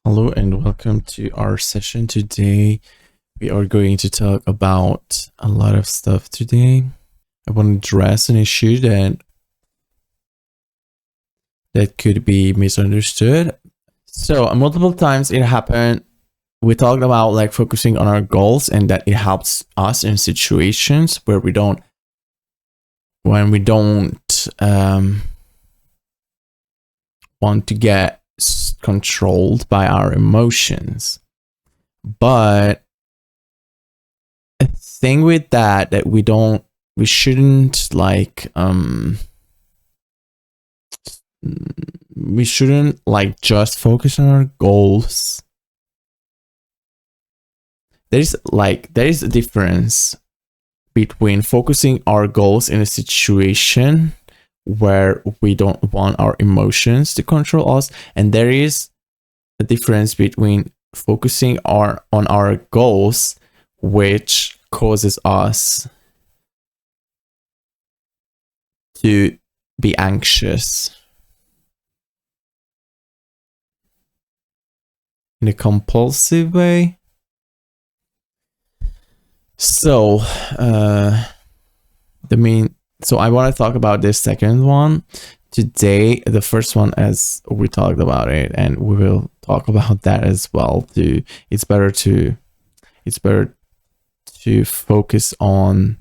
Hello and welcome to our session today. We are going to talk about a lot of stuff today. I want to address an issue that could be misunderstood. So multiple times it happened. We talked about like focusing on our goals and that it helps us in situations where we don't want to get controlled by our emotions. But a thing with that we shouldn't just focus on our goals. There is a difference between focusing our goals in a situation where we don't want our emotions to control us, and there is a difference between focusing on our goals which causes us to be anxious in a compulsive way. So I want to talk about this second one today. The first one, as we talked about it, and we will talk about that as well too. It's better to focus on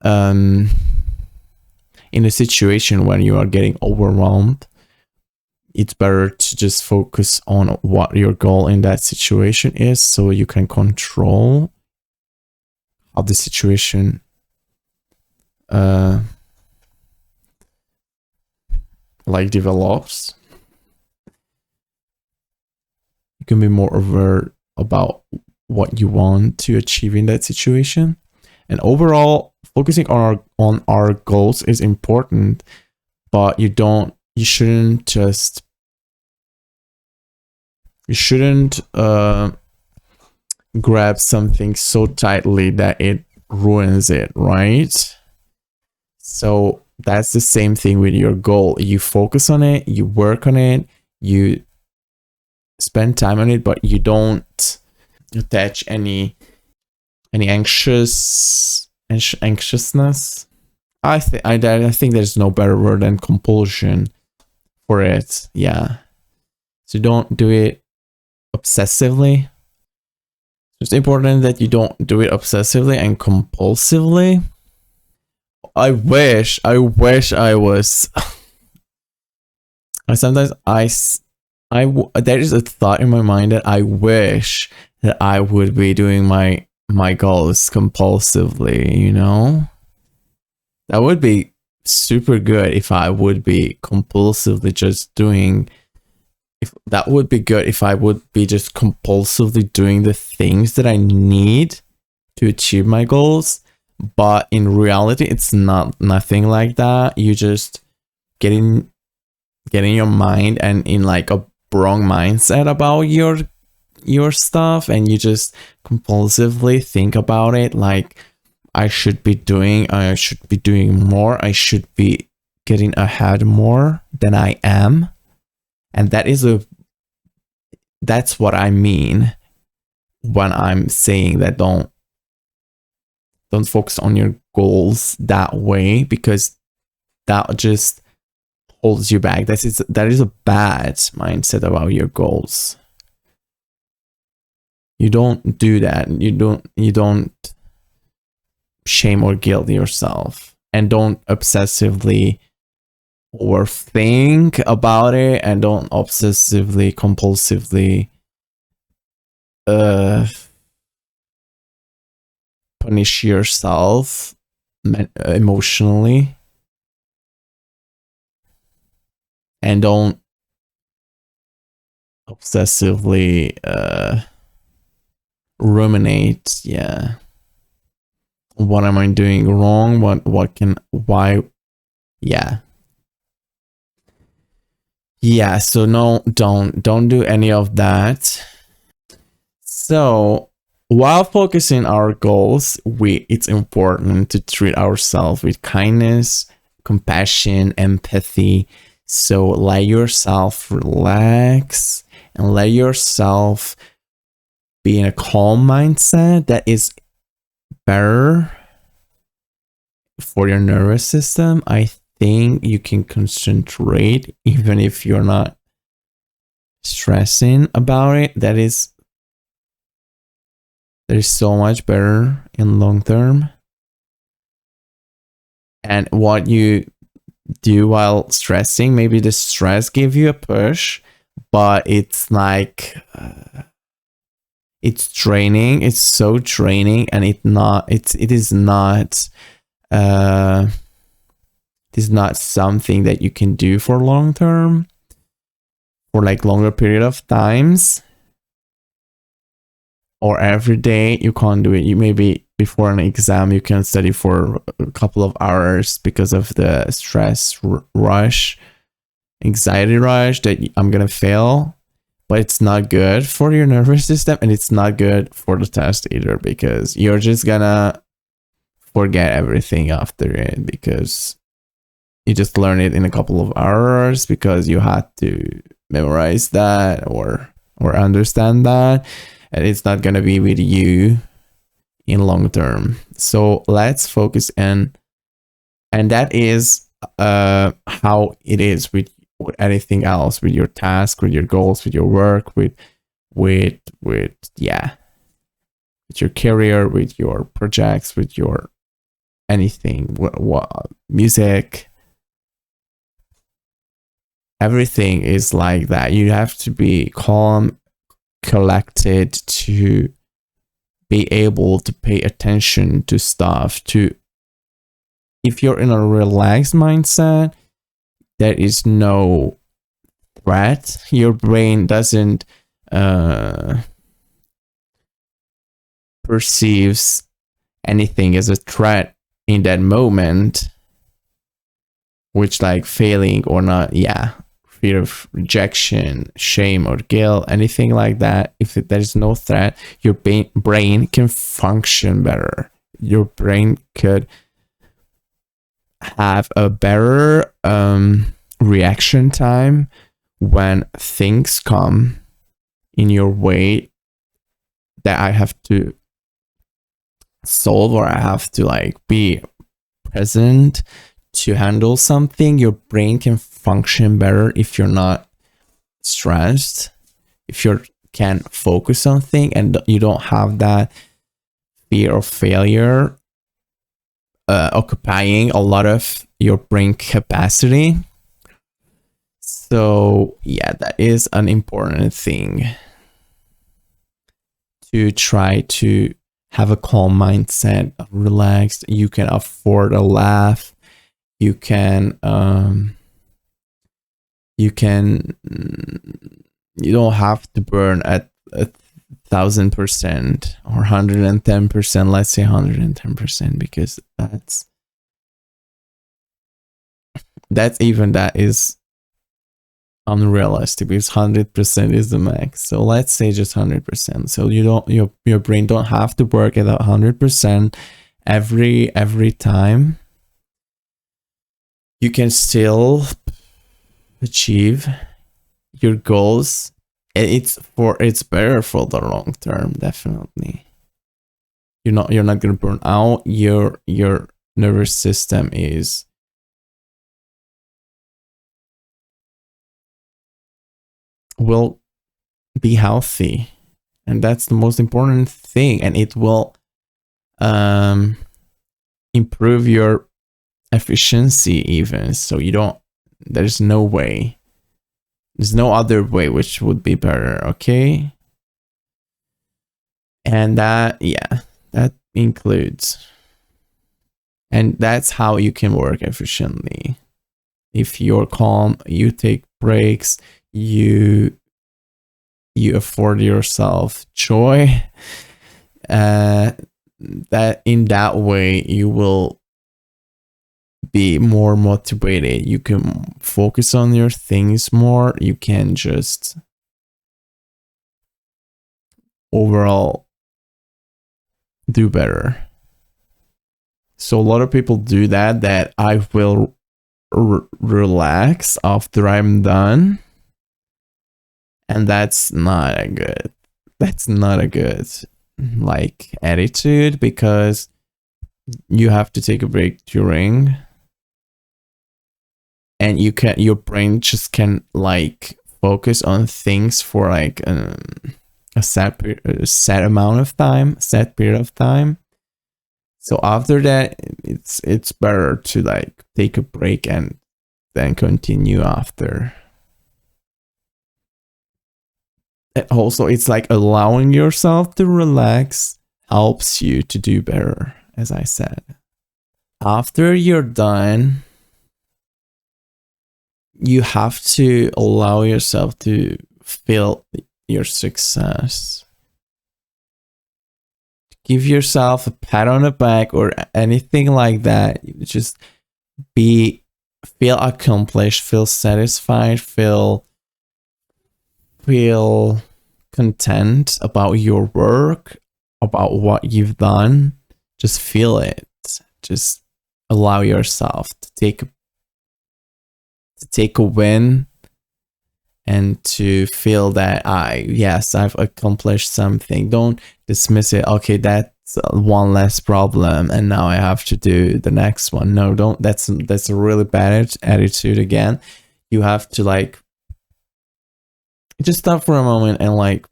in a situation when you are getting overwhelmed. It's better to just focus on what your goal in that situation is, so you can control how the situation develops. You can be more aware about what you want to achieve in that situation. And overall, focusing on our goals is important, but you shouldn't grab something so tightly that it ruins it, right? So that's the same thing with your goal. You focus on it, you work on it, you spend time on it, but you don't attach any anxiousness. I think there's no better word than compulsion for it. Yeah. So don't do it obsessively. It's important that you don't do it obsessively and compulsively. I wish I was. Sometimes there is a thought in my mind that I wish that I would be doing my goals compulsively, you know? That would be super good if I would be compulsively just doing. That would be good if I would be just compulsively doing the things that I need to achieve my goals. But in reality, it's nothing like that. You just get in your mind and in like a wrong mindset about your stuff, and you just compulsively think about it like I should be doing more, I should be getting ahead more than I am. And that's what I mean when I'm saying that don't focus on your goals that way, because that just holds you back. That is a bad mindset about your goals. You don't do that. You don't shame or guilt yourself, and don't obsessively overthink about it, and don't obsessively compulsively punish yourself emotionally, and don't obsessively ruminate. Yeah, what am I doing wrong? Why? Yeah, so no, don't do any of that. So while focusing our goals, it's important to treat ourselves with kindness, compassion, empathy. So let yourself relax and let yourself be in a calm mindset, that is better for your nervous system. I think you can concentrate even if you're not stressing about it. That is so much better in long term. And what you do while stressing, maybe the stress give you a push, but it's like it's draining. It's so draining, and it is not something that you can do for long term, for like longer period of times, or every day. You can't do it. You maybe before an exam you can study for a couple of hours because of the stress rush, anxiety rush that I'm gonna fail. But it's not good for your nervous system, and it's not good for the test either, because you're just gonna forget everything after it, because you just learn it in a couple of hours because you had to memorize that or understand that, and it's not gonna be with you in long term. So let's focus and that is how it is with anything else, with your task, with your goals, with your work, with your career, with your projects, with your anything, what music, everything is like that. You have to be calm, collected, to be able to pay attention to stuff. If you're in a relaxed mindset, there is no threat. Your brain doesn't perceives anything as a threat in that moment, which like failing or not, fear of rejection, shame or guilt, anything like that. If there's no threat, your brain can function better. Your brain could have a better reaction time when things come in your way that I have to solve, or I have to like be present to handle something. Your brain can function better if you're not stressed, if you can focus on things and you don't have that fear of failure occupying a lot of your brain capacity. So that is an important thing, to try to have a calm mindset, relaxed. You can afford a laugh. You don't have to burn at 1,000% or 110%. Let's say 110%, because that is unrealistic, because 100% is the max. So let's say just 100%. So your brain don't have to work at 100% every time. You can still achieve your goals. It's better for the long term, definitely. You're not gonna burn out. Your nervous system will be healthy, and that's the most important thing. And it will improve your efficiency even. So there's no other way which would be better. Okay, and that includes, and that's how you can work efficiently. If you're calm, you take breaks, you afford yourself joy, that in that way you will be more motivated. You can focus on your things more. You can just overall do better. So a lot of people do that I will relax after I'm done, And that's not a good like attitude, because you have to take a break during, and your brain just can like focus on things for like a set amount of time, set period of time. So after that, it's better to like take a break and then continue after. And also, it's like allowing yourself to relax helps you to do better, as I said. After you're done, you have to allow yourself to feel your success. Give yourself a pat on the back or anything like that. Just feel accomplished, feel satisfied, feel content about your work, about what you've done. Just feel it. Just allow yourself to take a win, and to feel that I've accomplished something. Don't dismiss it. Okay, that's one less problem, and now I have to do the next one. No, don't. That's a really bad attitude. Again, you have to like just stop for a moment and like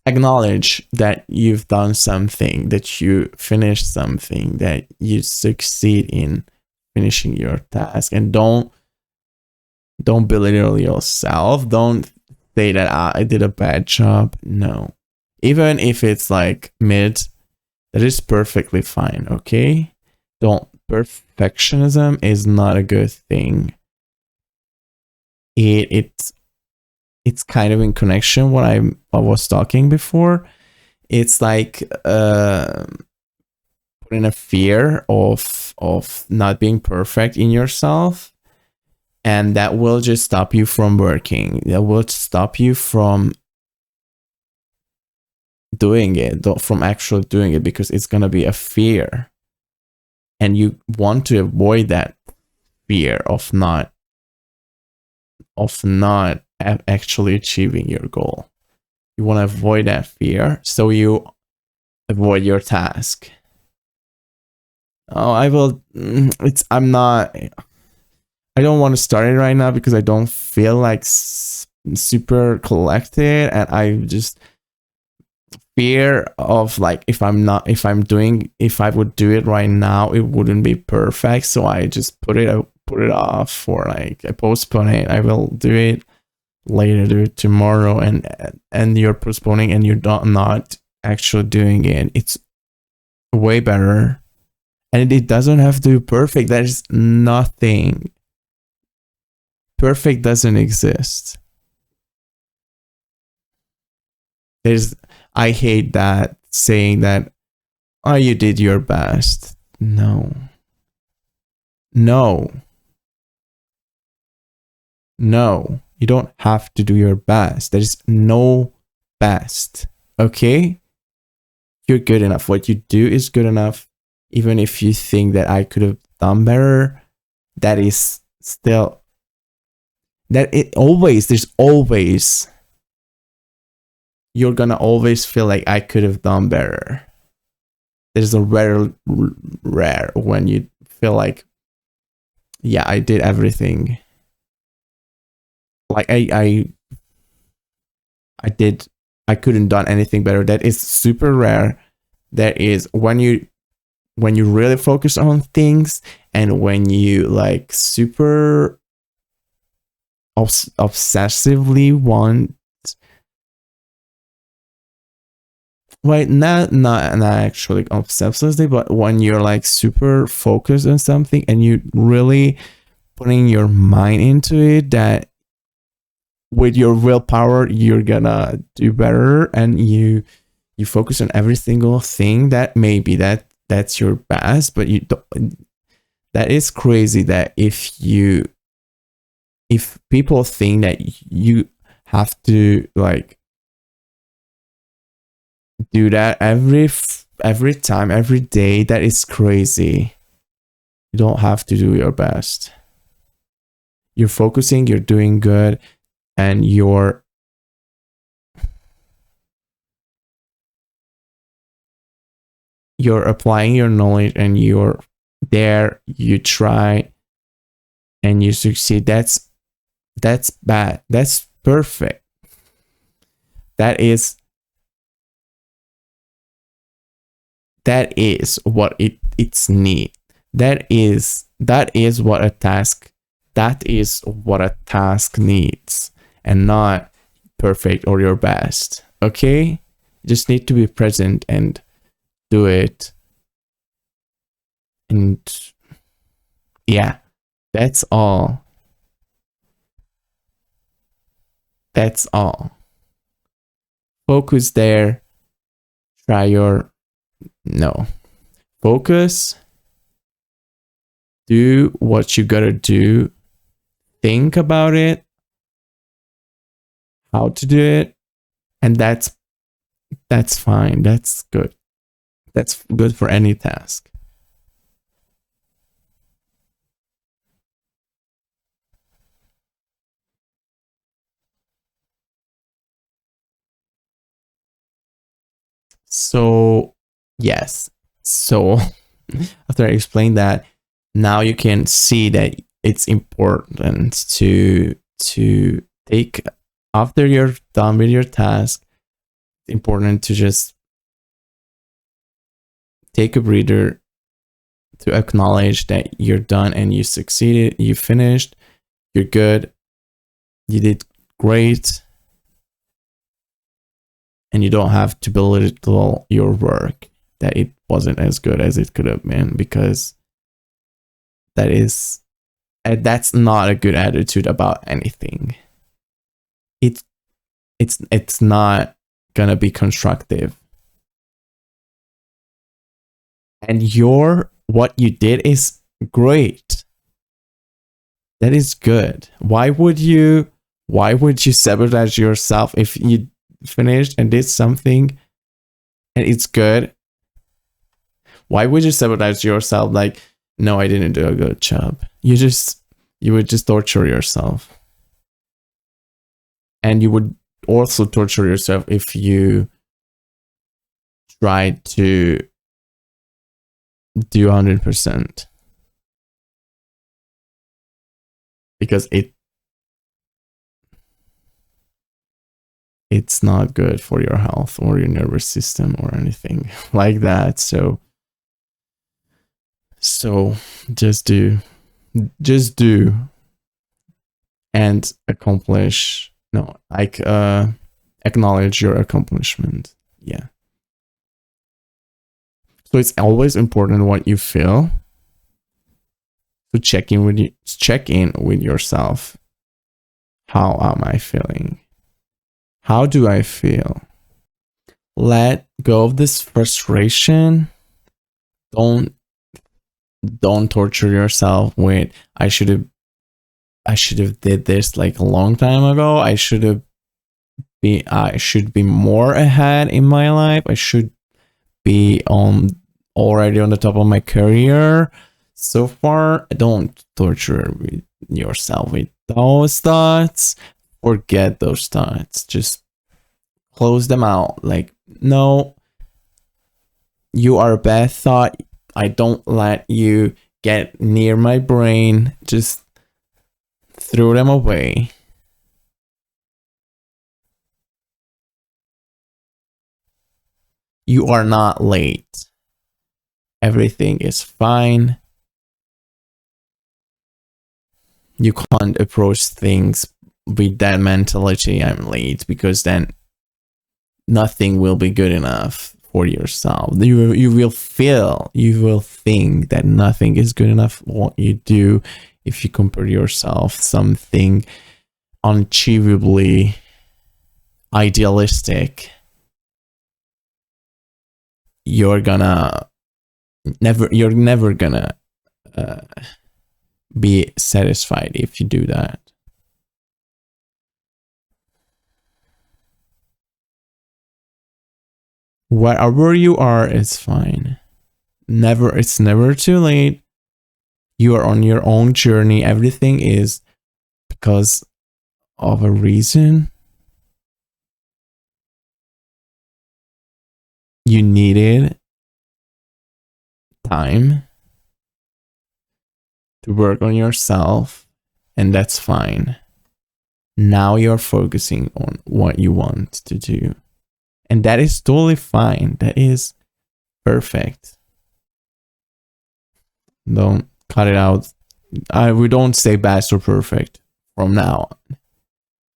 acknowledge that you've done something, that you finished something, that you succeed in finishing your task, and don't belittle yourself. Don't say that I did a bad job. No, even if it's like mid, that is perfectly fine. Okay, don't. Perfectionism is not a good thing. It's kind of in connection what I was talking before. It's like putting a fear of not being perfect in yourself, and that will just stop you from working. That will stop you from doing it, from actually doing it, because it's gonna be a fear, and you want to avoid that fear of not actually achieving your goal. You want to avoid that fear, so you avoid your task. Oh, I don't want to start it right now because I don't feel like super collected, and I just fear of like if I would do it right now, it wouldn't be perfect. So I just put it off, for like I postpone it. I will do it later, do it tomorrow, and you're postponing and you're not actually doing it. It's way better, and it doesn't have to be perfect. There's nothing perfect, doesn't exist. I hate that saying that, oh, you did your best. No, you don't have to do your best. There is no best. Okay, you're good enough. What you do is good enough. Even if you think that I could have done better, that is still there's always, you're gonna always feel like I could have done better. There's a rare when you feel like, yeah, I did everything. Like I couldn't done anything better. That is super rare. That is when you really focus on things, and when you like super obsessively want, well, not actually obsessively, but when you're like super focused on something and you really putting your mind into it, that with your willpower you're gonna do better, and you focus on every single thing, that maybe that's your best. But you don't, that is crazy that if people think that you have to like do that every time, every day, that is crazy. You don't have to do your best. You're focusing, you're doing good, and you're applying your knowledge, and you're there, you try, and you succeed. That's bad. That's perfect. That is what it's need. That is what a task needs, and not perfect or your best. Okay? You just need to be present and do it. And yeah, that's all. That's all. Focus there. Try your no. Focus. Do what you gotta do. Think about it. How to do it. And that's fine. That's good. That's good for any task. So, yes. So, after I explained that, now you can see that it's important to take, after you're done with your task, it's important to just take a breather, to acknowledge that you're done and you succeeded, you finished, you're good, you did great, and you don't have to belittle your work that it wasn't as good as it could have been, because that's not a good attitude about anything. It's not gonna be constructive. And what you did is great. That is good. Why would you sabotage yourself if you finished and did something and it's good? Why would you sabotage yourself like, no, I didn't do a good job? You would just torture yourself. And you would also torture yourself if you tried to do 100%. Because it's not good for your health or your nervous system or anything like that. So just do and accomplish, no, like acknowledge your accomplishment. Yeah. So it's always important what you feel. So check in with yourself. How am I feeling? How do I feel? Let go of this frustration. Don't torture yourself with I should have did this like a long time ago. I should be more ahead in my life. I should be already on the top of my career. So far, don't torture yourself with those thoughts. Forget those thoughts. Just close them out. Like, no, you are a bad thought. I don't let you get near my brain. Just throw them away. You are not late. Everything is fine. You can't approach things with that mentality, I'm late, because then nothing will be good enough for yourself. You will think that nothing is good enough what you do if you compare yourself something unachievably idealistic. You're never gonna be satisfied if you do that. Wherever you are, it's fine. It's never too late. You are on your own journey. Everything is because of a reason. You needed time to work on yourself, and that's fine. Now you're focusing on what you want to do, and that is totally fine. That is perfect. Don't cut it out. We don't say best or perfect from now on.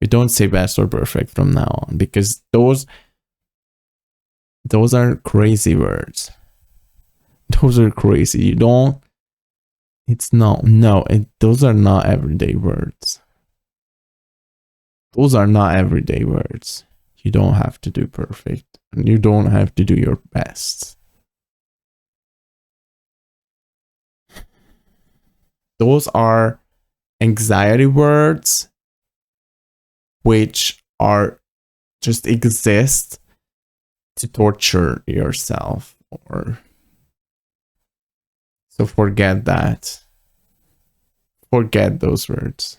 We don't say best or perfect from now on, because those are crazy words. Those are crazy. You don't. It's not. No. Those are not everyday words. Those are not everyday words. You don't have to do perfect. You don't have to do your best. Those are anxiety words which are just exist to torture yourself, or so forget that. Forget those words.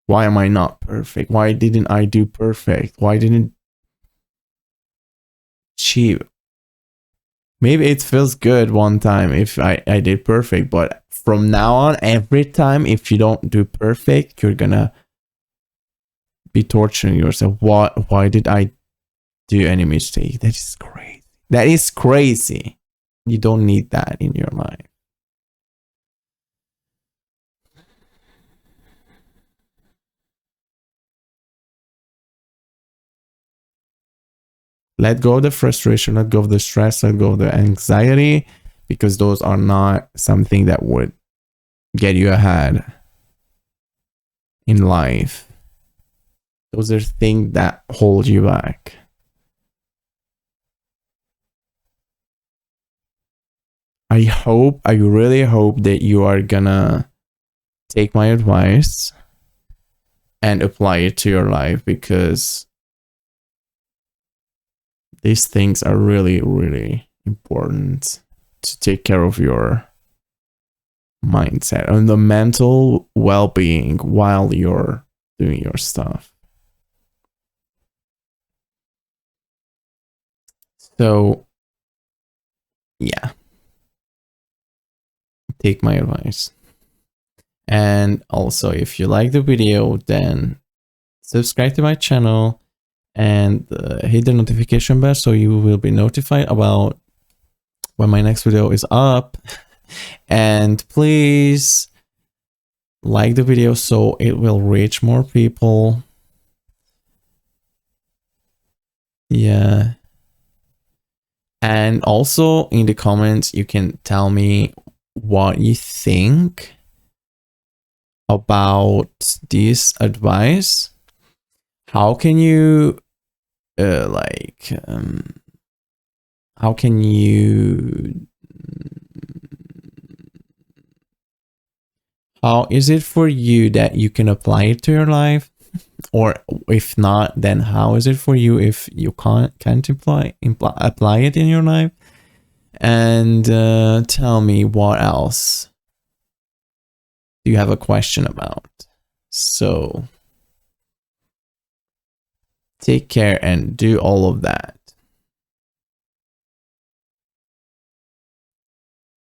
Why am I not perfect? Why didn't I do perfect? Why didn't she? Maybe it feels good one time if I did perfect, but from now on, every time if you don't do perfect, you're gonna be torturing yourself. Why did I do any mistake? That is crazy. That is crazy. You don't need that in your life. Let go of the frustration, let go of the stress, let go of the anxiety, because those are not something that would get you ahead in life. Those are things that hold you back. I really hope that you are gonna take my advice and apply it to your life, because these things are really, really important to take care of your mindset and the mental well-being while you're doing your stuff. So, yeah. Take my advice. And also, if you like the video, then subscribe to my channel and hit the notification bell so you will be notified about when my next video is up. And please like the video so it will reach more people. Yeah. And also in the comments, you can tell me what you think about this advice. How can you how can you, how is it for you that you can apply it to your life? Or if not, then how is it for you if you can't apply it in your life? And tell me what else do you have a question about. So take care and do all of that.